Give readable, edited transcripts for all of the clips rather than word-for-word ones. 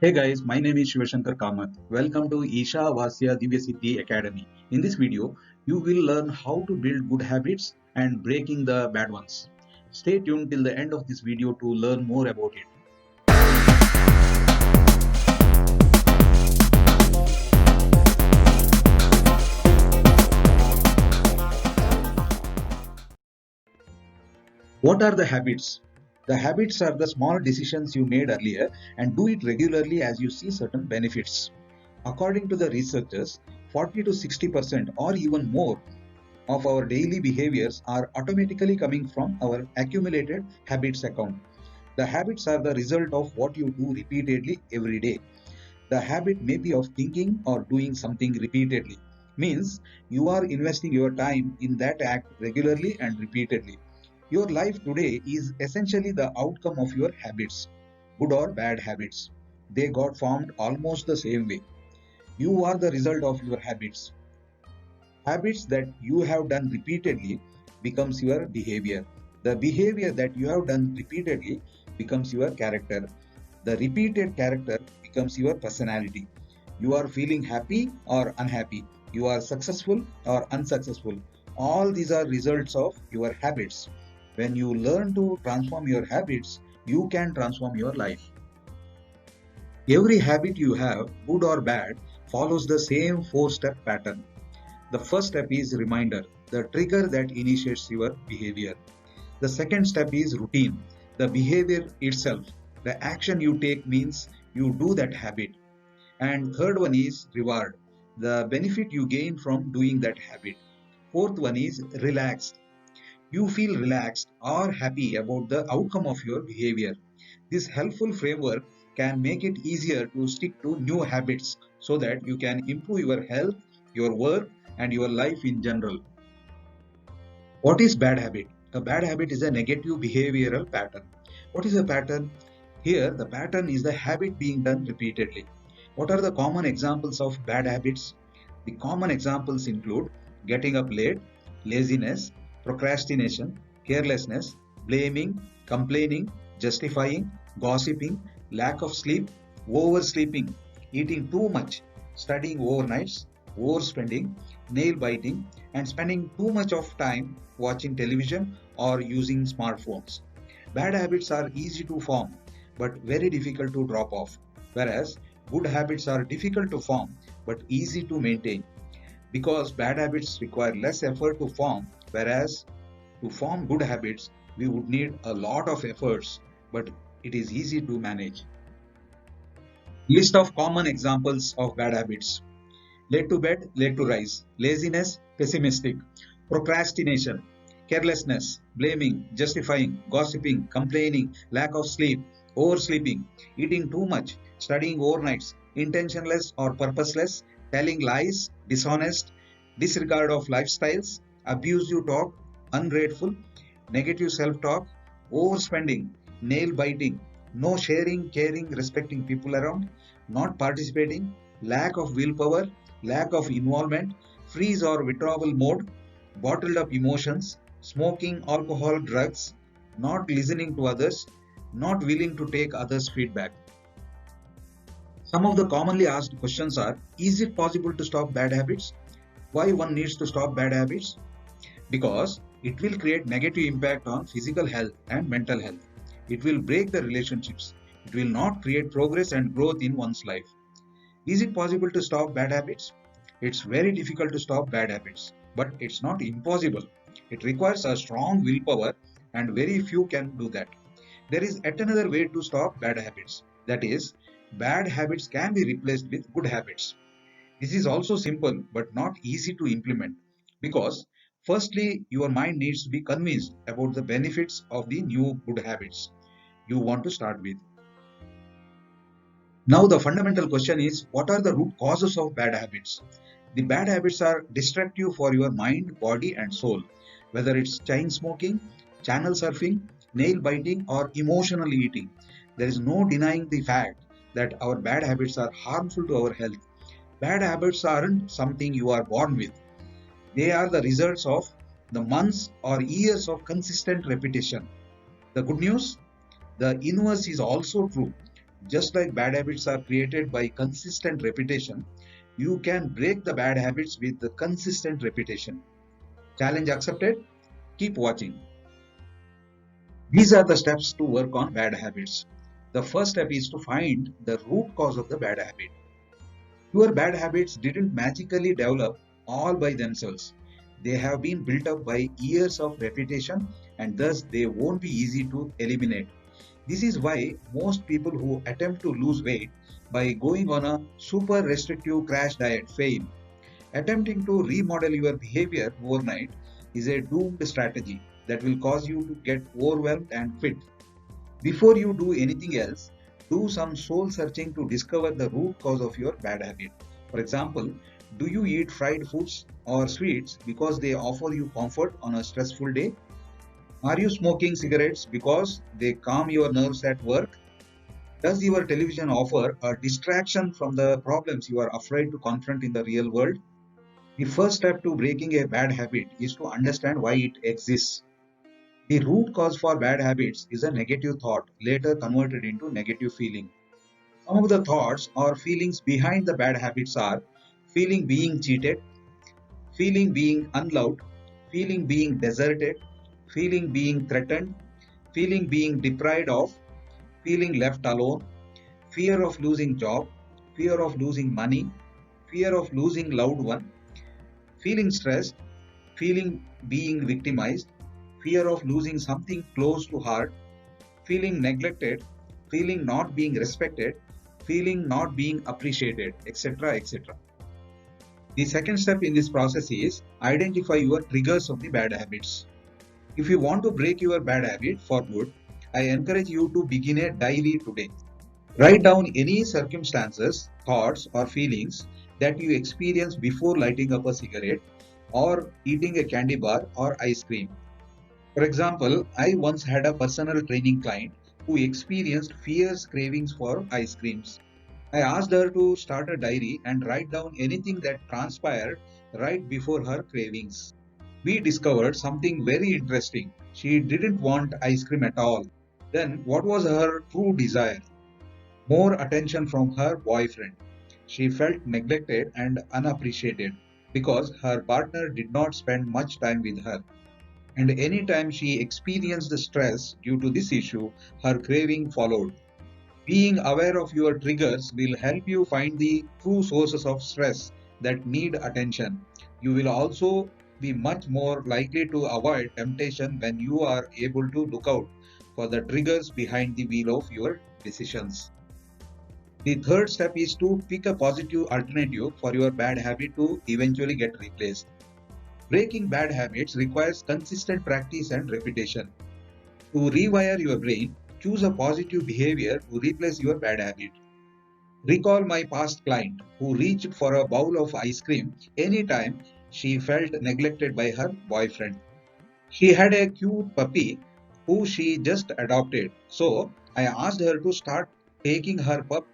Hey guys, my name is Shivashankar Kamath. Welcome to Isha Vasya Divyasiddhi Academy. In this video, you will learn how to build good habits and breaking the bad ones. Stay tuned till the end of this video to learn more about it. What are the habits? The habits are the small decisions you made earlier and do it regularly as you see certain benefits. According to the researchers, 40 to 60% or even more of our daily behaviors are automatically coming from our accumulated habits account. The habits are the result of what you do repeatedly every day. The habit may be of thinking or doing something repeatedly. Means you are investing your time in that act regularly and repeatedly. Your life today is essentially the outcome of your habits, good or bad habits. They got formed almost the same way. You are the result of your habits. Habits that you have done repeatedly becomes your behavior. The behavior that you have done repeatedly becomes your character. The repeated character becomes your personality. You are feeling happy or unhappy. You are successful or unsuccessful. All these are results of your habits. When you learn to transform your habits, you can transform your life. Every habit you have, good or bad, follows the same four-step pattern. The first step is reminder, the trigger that initiates your behavior. The second step is routine, the behavior itself. The action you take means you do that habit. And third one is reward, the benefit you gain from doing that habit. Fourth one is relaxed. You feel relaxed or happy about the outcome of your behavior. This helpful framework can make it easier to stick to new habits so that you can improve your health, your work, and your life in general. What is bad habit? A bad habit is a negative behavioral pattern. What is a pattern? Here, the pattern is the habit being done repeatedly. What are the common examples of bad habits? The common examples include getting up late, laziness, procrastination, carelessness, blaming, complaining, justifying, gossiping, lack of sleep, oversleeping, eating too much, studying overnights, overspending, nail biting, and spending too much of time watching television or using smartphones. Bad habits are easy to form but very difficult to drop off, whereas good habits are difficult to form but easy to maintain. Because bad habits require less effort to form, whereas to form good habits, we would need a lot of efforts, but it is easy to manage. List of common examples of bad habits. Late to bed, late to rise. Laziness, pessimistic. Procrastination, carelessness, blaming, justifying, gossiping, complaining, lack of sleep, oversleeping, eating too much, studying overnights, intentionless or purposeless, telling lies, dishonest, disregard of lifestyles, abusive talk, ungrateful, negative self talk, overspending, nail biting, no sharing, caring, respecting people around, not participating, lack of willpower, lack of involvement, freeze or withdrawal mode, bottled up emotions, smoking, alcohol, drugs, not listening to others, not willing to take others' feedback. Some of the commonly asked questions are: is it possible to stop bad habits? Why one needs to stop bad habits? Because it will create negative impact on physical health and mental health. It will break the relationships. It will not create progress and growth in one's life. Is it possible to stop bad habits? It's very difficult to stop bad habits, but it's not impossible. It requires a strong willpower, and very few can do that. There is yet another way to stop bad habits. That is, bad habits can be replaced with good habits. This is also simple but not easy to implement because, firstly, your mind needs to be convinced about the benefits of the new good habits you want to start with. Now, the fundamental question is, what are the root causes of bad habits? The bad habits are destructive for your mind, body, and soul. Whether it's chain smoking, channel surfing, nail biting, or emotional eating, there is no denying the fact that our bad habits are harmful to our health. Bad habits aren't something you are born with, they are the results of the months or years of consistent repetition. The good news, the inverse is also true. Just like bad habits are created by consistent repetition, you can break the bad habits with the consistent repetition. Challenge accepted? Keep watching. These are the steps to work on bad habits. The first step is to find the root cause of the bad habit. Your bad habits didn't magically develop all by themselves. They have been built up by years of repetition, and thus they won't be easy to eliminate. This is why most people who attempt to lose weight by going on a super restrictive crash diet fail. Attempting to remodel your behavior overnight is a doomed strategy that will cause you to get overwhelmed and quit. Before you do anything else, do some soul searching to discover the root cause of your bad habit. For example, do you eat fried foods or sweets because they offer you comfort on a stressful day? Are you smoking cigarettes because they calm your nerves at work? Does your television offer a distraction from the problems you are afraid to confront in the real world? The first step to breaking a bad habit is to understand why it exists. The root cause for bad habits is a negative thought, later converted into negative feeling. Some of the thoughts or feelings behind the bad habits are feeling being cheated, feeling being unloved, feeling being deserted, feeling being threatened, feeling being deprived of, feeling left alone, fear of losing job, fear of losing money, fear of losing loved one, feeling stressed, feeling being victimized, fear of losing something close to heart, feeling neglected, feeling not being respected, feeling not being appreciated, etc. etc. The second step in this process is identify your triggers of the bad habits. If you want to break your bad habit for good, I encourage you to begin a diary today. Write down any circumstances, thoughts, or feelings that you experienced before lighting up a cigarette or eating a candy bar or ice cream. For example, I once had a personal training client who experienced fierce cravings for ice creams. I asked her to start a diary and write down anything that transpired right before her cravings. We discovered something very interesting. She didn't want ice cream at all. Then, what was her true desire? More attention from her boyfriend. She felt neglected and unappreciated because her partner did not spend much time with her. And anytime she experienced stress due to this issue, her craving followed. Being aware of your triggers will help you find the true sources of stress that need attention. You will also be much more likely to avoid temptation when you are able to look out for the triggers behind the wheel of your decisions. The third step is to pick a positive alternative for your bad habit to eventually get replaced. Breaking bad habits requires consistent practice and repetition. To rewire your brain, choose a positive behavior to replace your bad habit. Recall my past client who reached for a bowl of ice cream anytime she felt neglected by her boyfriend. She had a cute puppy who she just adopted. So I asked her to start taking her pup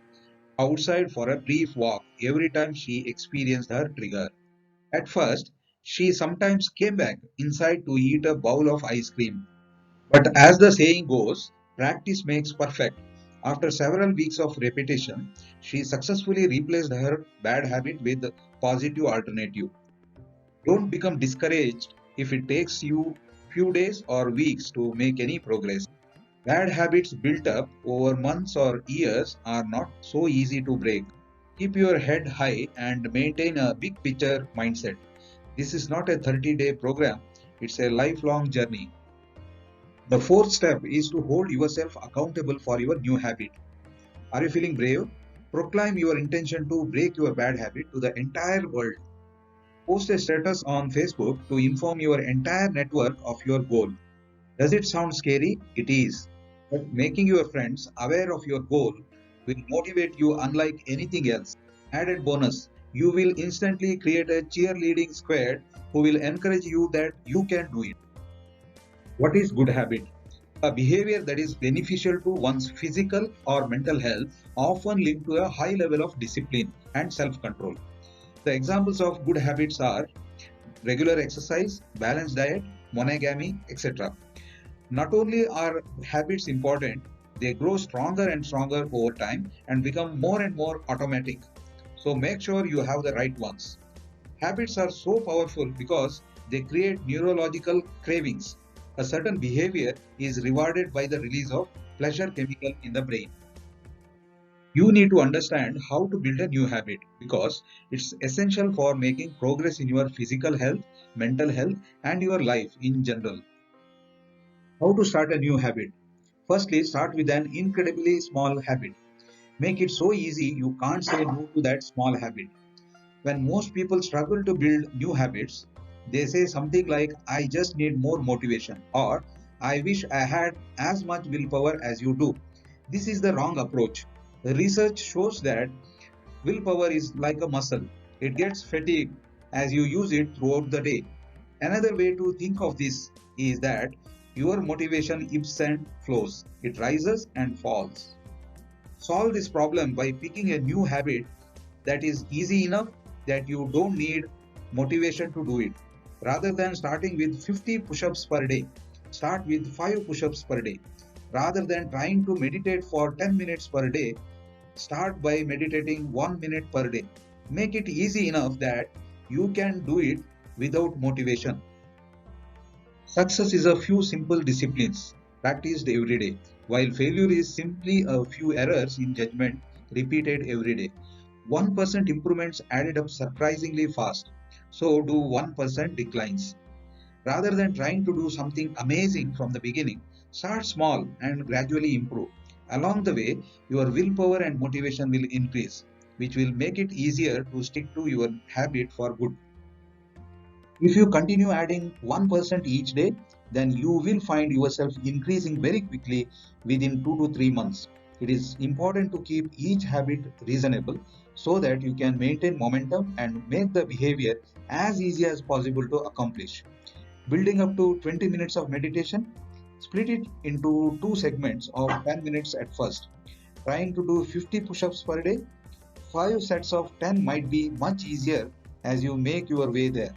outside for a brief walk every time she experienced her trigger. At first, she sometimes came back inside to eat a bowl of ice cream. But as the saying goes, practice makes perfect. After several weeks of repetition, she successfully replaced her bad habit with a positive alternative. Don't become discouraged if it takes you few days or weeks to make any progress. Bad habits built up over months or years are not so easy to break. Keep your head high and maintain a big picture mindset. This is not a 30-day program, it's a lifelong journey. The fourth step is to hold yourself accountable for your new habit. Are you feeling brave? Proclaim your intention to break your bad habit to the entire world. Post a status on Facebook to inform your entire network of your goal. Does it sound scary? It is. But making your friends aware of your goal will motivate you unlike anything else. Added bonus, you will instantly create a cheerleading squad who will encourage you that you can do it. What is good habit? A behavior that is beneficial to one's physical or mental health, often linked to a high level of discipline and self control. The examples of good habits are regular exercise, balanced diet, monogamy, etc. Not only are habits important, They grow stronger and stronger over time and become more and more automatic. So make sure you have the right ones. Habits are so powerful because they create neurological cravings. A certain behavior is rewarded by the release of pleasure chemical in the brain. You need to understand how to build a new habit because it's essential for making progress in your physical health, mental health, and your life in general. How to start a new habit? Firstly, start with an incredibly small habit. Make it so easy you can't say no to that small habit. When most people struggle to build new habits, they say something like, I just need more motivation, or I wish I had as much willpower as you do. This is the wrong approach. The research shows that willpower is like a muscle, it gets fatigued as you use it throughout the day. Another way to think of this is that your motivation ebbs and flows, it rises and falls. Solve this problem by picking a new habit that is easy enough that you don't need motivation to do it. Rather than starting with 50 push ups per day, start with 5 push ups per day. Rather than trying to meditate for 10 minutes per day, start by meditating 1 minute per day. Make it easy enough that you can do it without motivation. Success is a few simple disciplines practiced every day, while failure is simply a few errors in judgment repeated every day. 1% improvements added up surprisingly fast. So do 1% declines. Rather than trying to do something amazing from the beginning, start small and gradually improve. Along the way, your willpower and motivation will increase, which will make it easier to stick to your habit for good. If you continue adding 1% each day, then you will find yourself increasing very quickly within 2 to 3 months. It is important to keep each habit reasonable so that you can maintain momentum and make the behavior as easy as possible to accomplish. Building up to 20 minutes of meditation, split it into two segments of 10 minutes at first. Trying to do 50 push ups per day, 5 sets of 10 might be much easier as you make your way there.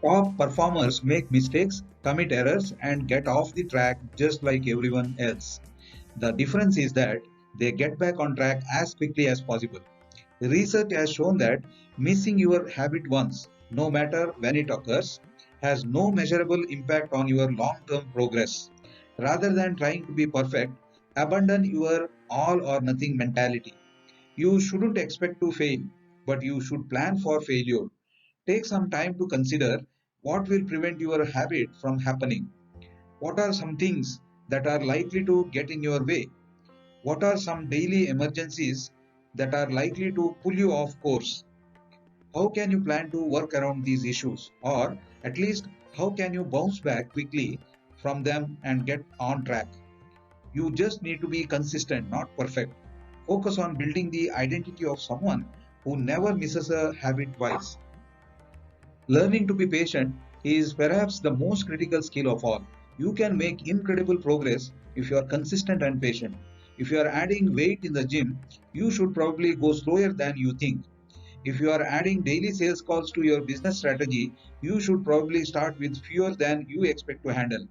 Top performers make mistakes, commit errors, and get off the track just like everyone else. The difference is that they get back on track as quickly as possible. Research has shown that missing your habit once, no matter when it occurs, has no measurable impact on your long term progress. Rather than trying to be perfect, abandon your all or nothing mentality. You shouldn't expect to fail, but you should plan for failure. Take some time to consider what will prevent your habit from happening. What are some things that are likely to get in your way? What are some daily emergencies that are likely to pull you off course? How can you plan to work around these issues? Or at least, how can you bounce back quickly from them and get on track? You just need to be consistent, not perfect. Focus on building the identity of someone who never misses a habit twice. Learning to be patient is perhaps the most critical skill of all. You can make incredible progress if you are consistent and patient. If you are adding weight in the gym, you should probably go slower than you think. If you are adding daily sales calls to your business strategy, you should probably start with fewer than you expect to handle.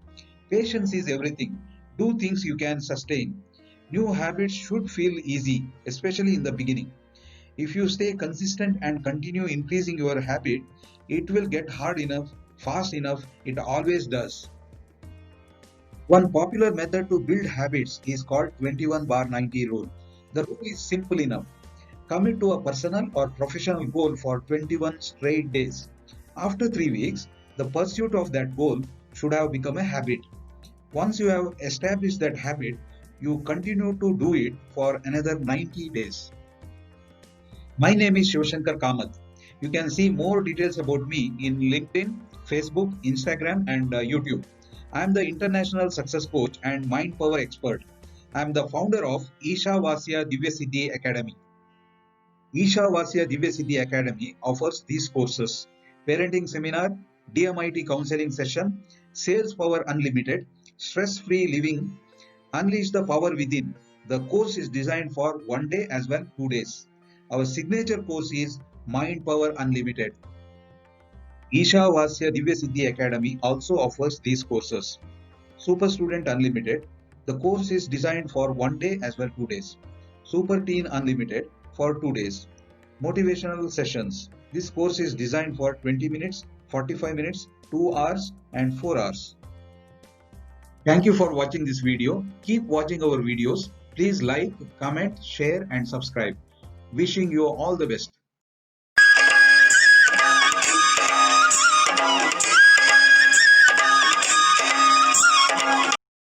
Patience is everything. Do things you can sustain. New habits should feel easy, especially in the beginning. If you stay consistent and continue increasing your habit, it will get hard enough, fast enough, it always does. One popular method to build habits is called 21 bar 90 rule. The rule is simple enough. Commit to a personal or professional goal for 21 straight days. After 3 weeks, the pursuit of that goal should have become a habit. Once you have established that habit, you continue to do it for another 90 days. My name is Shivashankar Kamath. You can see more details about me in LinkedIn, Facebook, Instagram, and YouTube. I am the international success coach and mind power expert. I am the founder of Isha Vasya Divyasiddhi Academy. Isha Vasya Divyasiddhi Academy offers these courses: Parenting Seminar, DMIT Counseling Session, Sales Power Unlimited, Stress Free Living, Unleash the Power Within. The course is designed for 1 day as well 2 days. Our signature course is Mind Power Unlimited. Isha Vasya Divyasiddhi Academy also offers these courses: Super Student Unlimited, The course is designed for 1 day as well 2 days. Super Teen Unlimited for 2 days. Motivational sessions. This course is designed for 20 minutes, 45 minutes, 2 hours and 4 hours. Thank you for watching this video. Keep watching our videos. Please like, comment, share and subscribe. Wishing you all the best.